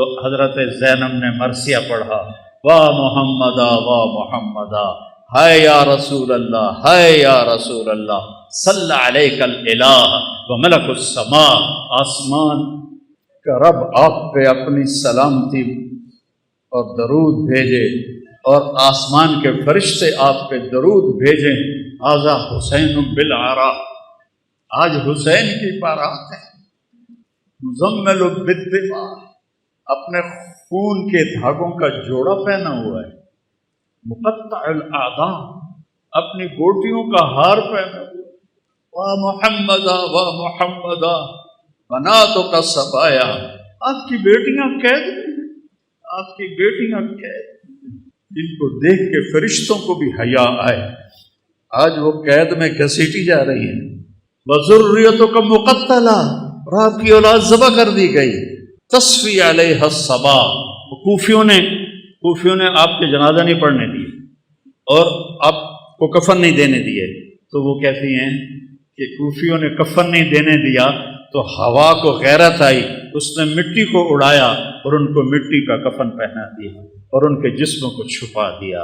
تو حضرت زینب نے مرثیہ پڑھا، واہ محمدا واہ محمدا، ہائے یا رسول اللہ، ہائے یا رسول اللہ، صلی علیک الالہ وملک السماء، آسمان کا رب آپ پہ اپنی سلامتی اور درود بھیجے اور آسمان کے فرشتے آپ پہ درود بھیجیں۔ ھذا حسین بالعراء، آج حسین کی بارات ہے، مزمل بالدماء، اپنے خون کے دھاگوں کا جوڑا پہنا ہوا ہے، مقطع الاعضاء، اپنی گوٹیوں کا ہار پہنا ہوا، واہ محمدا واہ محمدا، بناتک صبایا، آپ کی بیٹیاں قید میں، آپ کی بیٹیاں قید، جن کو دیکھ کے فرشتوں کو بھی حیا آئے، آج وہ قید میں گھسیٹی جا رہی ہیں۔ وذریتک مقتلہ، اور آپ کی اولاد ذبح کر دی گئی، تصفی علیہ الصبا، کوفیوں نے آپ کے جنازہ نہیں پڑھنے دیے اور آپ کو کفن نہیں دینے دیے، تو وہ کہتی ہیں کہ کوفیوں نے کفن نہیں دینے دیا تو ہوا کو غیرت آئی، اس نے مٹی کو اڑایا اور ان کو مٹی کا کفن پہنا دیا اور ان کے جسموں کو چھپا دیا۔